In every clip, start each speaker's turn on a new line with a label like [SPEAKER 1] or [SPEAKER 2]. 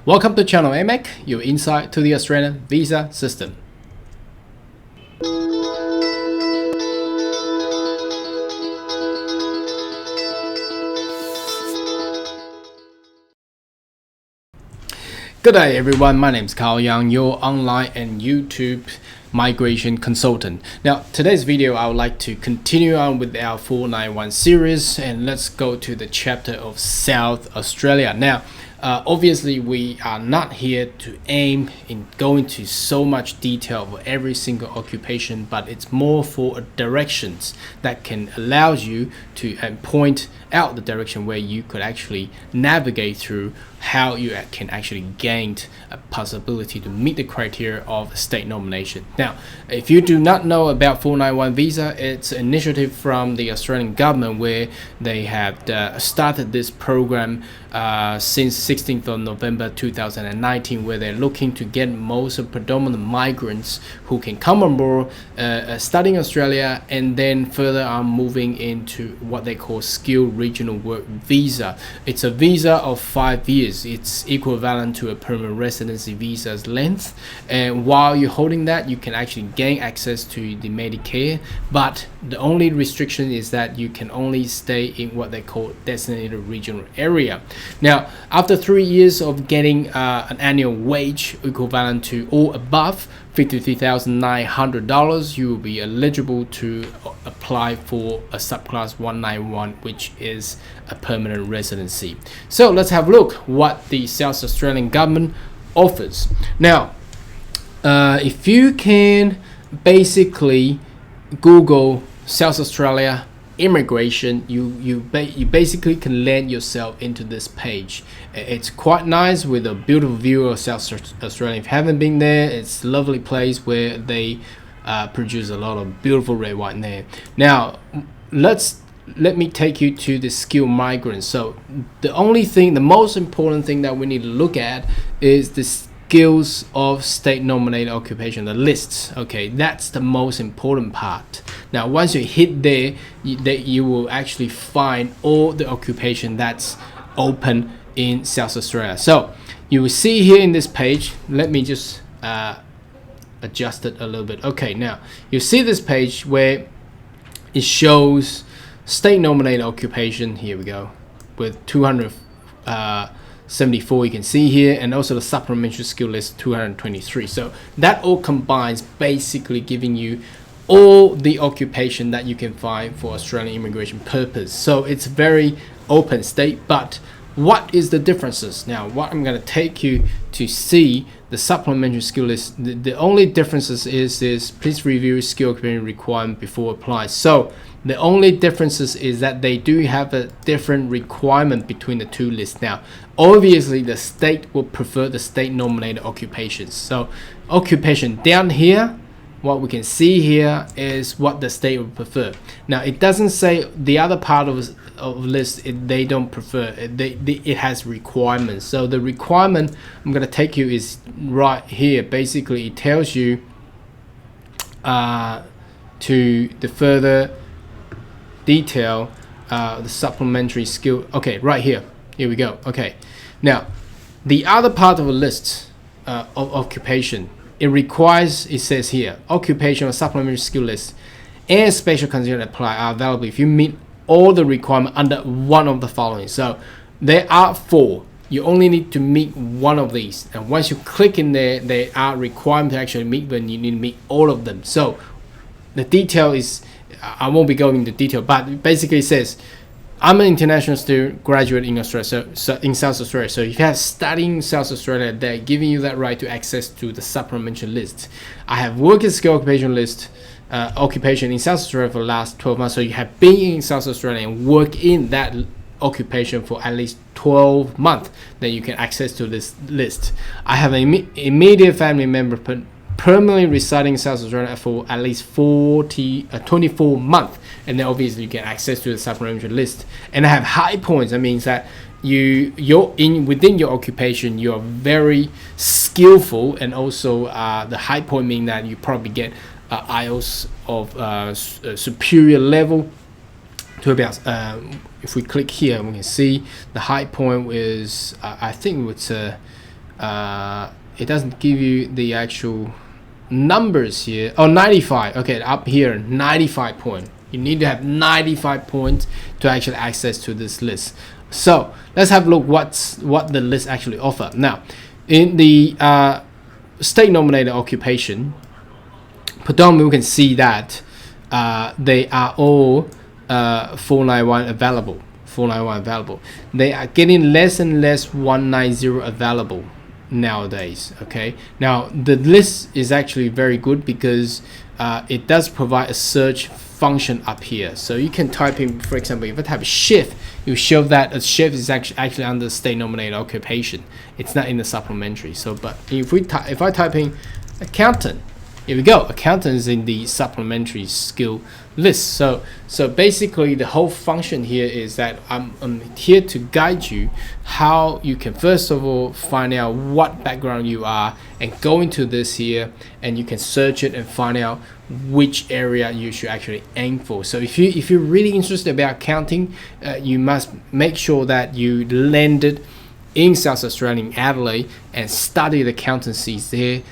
[SPEAKER 1] Welcome to channel AMEC, your insight to the Australian visa system. Good day everyone, my name is Carl Young, your online and YouTube migration consultant. Now today's video I would like to continue on with our 491 series, and let's go to the chapter of South Australia. Now obviously we are not here to aim in going to so much detail for every single occupation, but it's more for directions that can allow you to point out the direction where you could actually navigate through how you can actually gain a possibility to meet the criteria of state nomination. Now, if you do not know about 491 visa, it's an initiative from the Australian government where they have started this program since 16th of November 2019, where they're looking to get most of predominant migrants who can come on board, studying Australia, and then further on moving into what they call skilled regional work visa. It's a visa of 5 years. It's equivalent to a permanent residency visa's length, and while you're holding that, you can actually gain access to the Medicare, but the only restriction is that you can only stay in what they call designated regional area. Now, after 3 years of getting an annual wage equivalent to or above $53,900, you will be eligible to apply for a subclass 191, which is a permanent residency. So let's have a look what the South Australian government offers. Now, if you can basically Google South Australia immigration, you basically can land yourself into this page. It's quite nice with a beautiful view of South Australia. If you haven't been there, it's a lovely place where they produce a lot of beautiful red wine there. Now let me take you to the skilled migrants. So the most important thing that we need to look at is the skills of state nominated occupation, the lists. Okay, that's the most important part. Now once you hit there, you will actually find all the occupation that's open in South Australia. So you will see here in this page, let me just adjust it a little bit. Okay, now you see this page where it shows state nominated occupation. Here we go, with 274 you can see here, and also the supplementary skill list 223. So that all combines, basically giving you all the occupation that you can find for Australian immigration purpose. So it's very open state. But what is the differences? Now what I'm going to take you to see the supplementary skill list, the only differences is please review skill occupation requirement before apply. So the only differences is that they do have a different requirement between the two lists. Now obviously the state will prefer the state nominated occupations. So occupation down here, what we can see here is what the state would prefer. Now it doesn't say the other part of list they don't prefer. It has requirements. So the requirement I'm going to take you is right here. Basically it tells you to the further detail the supplementary skill. Okay, right here we go. Okay, now the other part of a list of occupation, it requires, it says here, occupational supplementary skill list and special conditions apply are available if you meet all the requirements under one of the following. So there are 4. You only need to meet one of these, and once you click in there, they are required to actually meet, but you need to meet all of them. So the detail is, I won't be going into detail, but basically it says I'm an international student graduate in Australia, so in South Australia. So if you have studying South Australia, they're giving you that right to access to the supplementary list. I have worked in skill occupation list occupation in South Australia for the last 12 months. So you have been in South Australia and work in that occupation for at least 12 months, then you can access to this list. I have an immediate family member permanently residing in South Australia for at least 24 months, and then obviously you get access to the supplementary list. And I have high points. That means that within your occupation you're very skillful, and also the high point meaning that you probably get IELTS of superior level to about if we click here we can see the high point is I think it's it doesn't give you the actual numbers here. Oh, 95. Okay, up here 95 point. You need to have 95 points to actually access to this list. So let's have a look what the list actually offer. Now in the state nominated occupation, predominantly we can see that they are all 491 available. 491 available. They are getting less and less 190 available nowadays. Okay, now the list is actually very good because it does provide a search function up here, so you can type in, for example, if I type shift, you show that a shift is actually under state nominated occupation. It's not in the supplementary. So but if I type in accountant, here we go, accountant is in the supplementary skill list. So basically the whole function here is that I'm here to guide you how you can first of all find out what background you are and go into this here, and you can search it and find out which area you should actually aim for. So if you're really interested about accounting, you must make sure that you landed in South Australia, in Adelaide, and study the accountancies there.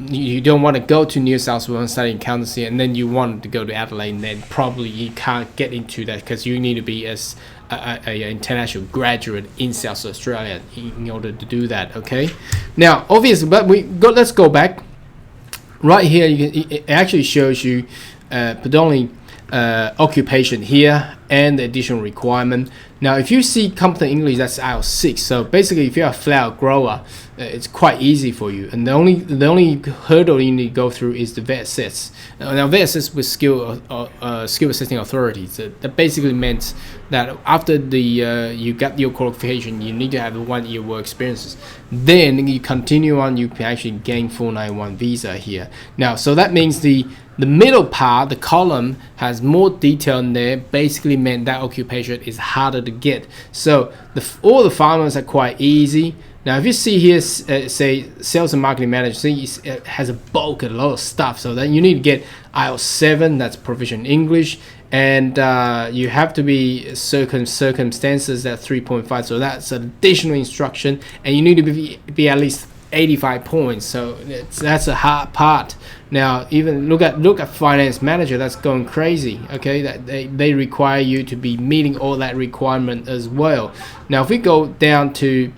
[SPEAKER 1] You don't want to go to New South Wales and study accountancy, and then you want to go to Adelaide, and then probably you can't get into that because you need to be as a international graduate in South Australia in order to do that. Okay, now obviously, but let's go back. Right here, it actually shows you predominantly occupation here and the additional requirement. Now if you see competent English, that's IELTS 6. So basically if you're a flower grower, it's quite easy for you, and the only hurdle you need to go through is the vet assess. Now vet assess with skill assessing authorities, that basically meant that after you got your qualification, you need to have 1 year work experiences. Then you continue on, you can actually gain 491 visa here. Now so that means the middle part, the column, has more detail in there. Basically meant that occupation is harder to get. So all the farmers are quite easy. Now if you see here, say sales and marketing manager, see it has a lot of stuff. So then you need to get IELTS 7, that's proficient English, and you have to be circumstances that 3.5. So that's additional instruction, and you need to be at least 85 points. So that's a hard part. Now even look at finance manager, that's going crazy. Okay, that they require you to be meeting all that requirement as well. Now if we go down to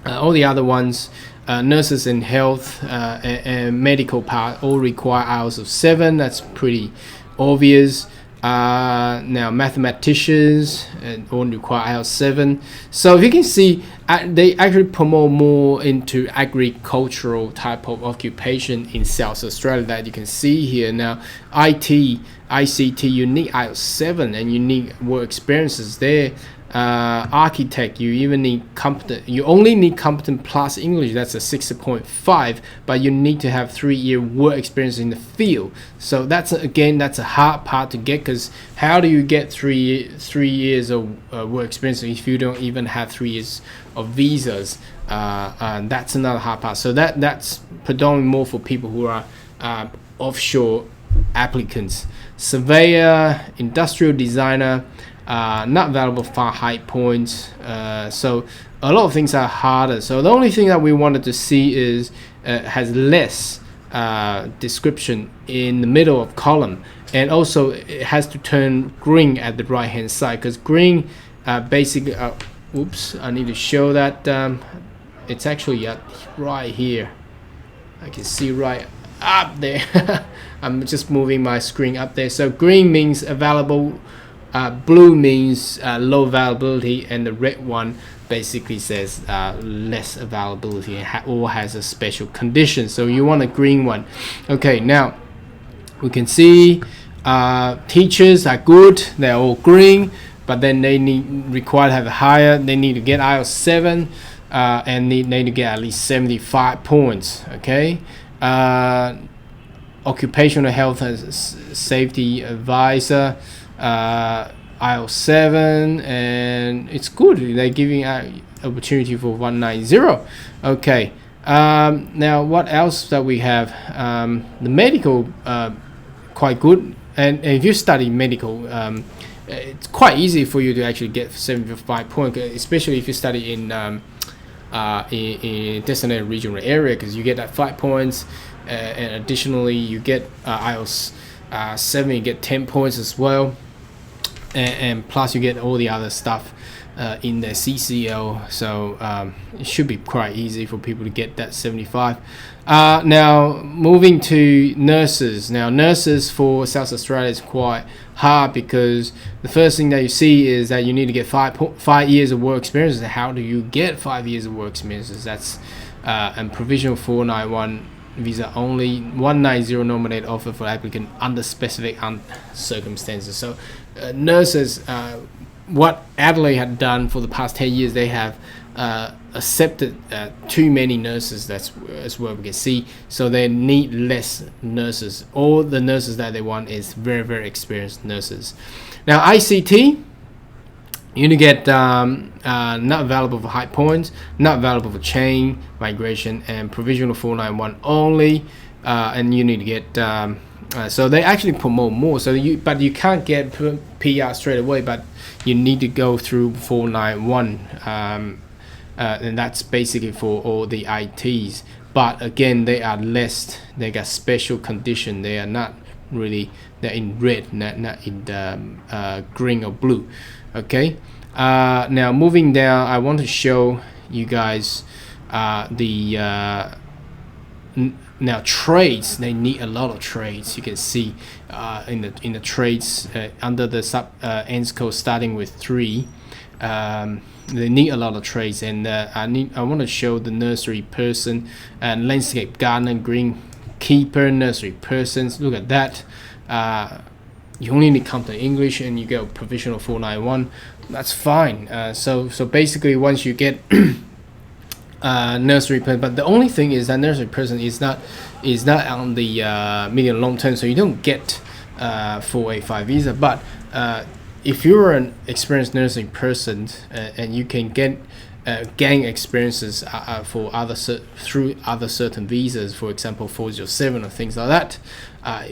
[SPEAKER 1] all the other ones, nurses in health and medical part all require IELTS of 7. That's pretty obvious. Now mathematicians all require IELTS 7. So if you can see, they actually promote more into agricultural type of occupation in South Australia, that you can see here. Now IT, ICT, you need IELTS 7 and you need work experiences there. Architect, you even need competent, you only need competent plus English, that's a 6.5, but you need to have 3 year work experience in the field. So that's a hard part to get, because how do you get 3 years of work experience if you don't even have 3 years of visas? And that's another hard part. So that's predominantly more for people who are offshore applicants. Surveyor, industrial designer, not valuable for high points. So a lot of things are harder. So the only thing that we wanted to see is has less description in the middle of column, and also it has to turn green at the right hand side, because green basically oops, I need to show that it's actually right here. I can see right up there. I'm just moving my screen up there. So green means available, blue means low availability, and the red one basically says less availability or has a special condition. So you want a green one. Okay, now we can see teachers are good, they're all green, but then they require to have a higher, they need to get IELTS 7 and they need to get at least 75 points. Okay, occupational health and safety advisor, IELTS 7, and it's good, they're giving out opportunity for 190. Okay, now what else that we have? The medical, quite good, and if you study medical, it's quite easy for you to actually get 75 points, especially if you study in in designated regional area, because you get that 5 points, and additionally you get IELTS 7, you get 10 points as well, and plus you get all the other stuff in the CCL. So it should be quite easy for people to get that 75. Now moving to nurses. Now nurses for South Australia is quite hard, because the first thing that you see is that you need to get 5 years of work experience. How do you get 5 years of work experiences? That's and provisional 491 visa only, 190 nominated offer for applicant under specific circumstances. So nurses, what Adelaide had done for the past 10 years, they have accepted too many nurses. That's as well we can see. So they need less nurses. All the nurses that they want is very, very experienced nurses. Now ICT, you need to get not available for high points, not available for chain migration, and provisional 491 only. And you need to get so they actually promote more. So but you can't get PR straight away, but you need to go through 491, and that's basically for all the ITs. But again, they are less. They got special condition. They are not really. They're in red, not in the green or blue. Okay. Now moving down, I want to show you guys now trades. They need a lot of trades. You can see in the trades under the sub ends code starting with 3. They need a lot of trades, and I want to show the nursery person and landscape gardener, greenkeeper, nursery persons. Look at that. You only need Compton English, and you go provisional 491. That's fine. So basically, once you get nursery person, but the only thing is that nursery person is not on the medium long term, so you don't get 485 visa. But if you're an experienced nursing person, and you can gain experiences for through other certain visas, for example 407 or things like that,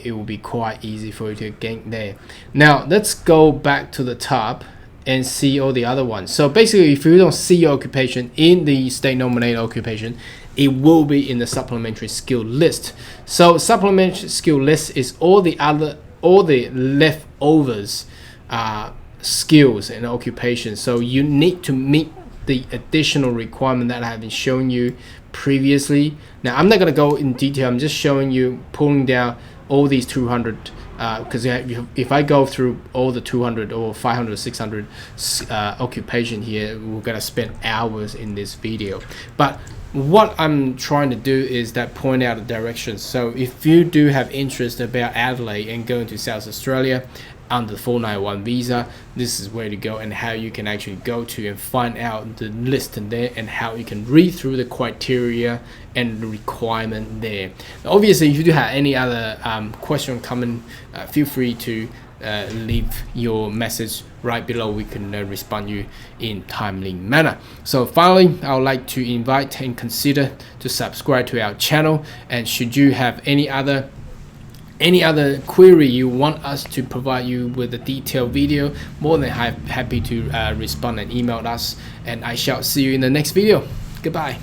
[SPEAKER 1] it will be quite easy for you to gain there. Now let's go back to the top and see all the other ones. So basically, if you don't see your occupation in the state nominated occupation, it will be in the supplementary skill list. So supplementary skill list is all the leftovers skills and occupations. So you need to meet the additional requirement that I have been showing you previously. Now I'm not going to go in detail. I'm just showing you, pulling down all these 200, because if I go through all the 200 or 500 or 600 occupation here, we're going to spend hours in this video. But what I'm trying to do is that point out the directions. So if you do have interest about Adelaide and going to South Australia under the 491 visa, this is where to go, and how you can actually go to and find out the list in there, and how you can read through the criteria and the requirement there. Obviously, if you do have any other question coming, feel free to leave your message right below. We can respond you in timely manner. So finally, I would like to invite and consider to subscribe to our channel, and should you have any other query you want us to provide you with a detailed video, more than happy to respond and email us, and I shall see you in the next video. Goodbye.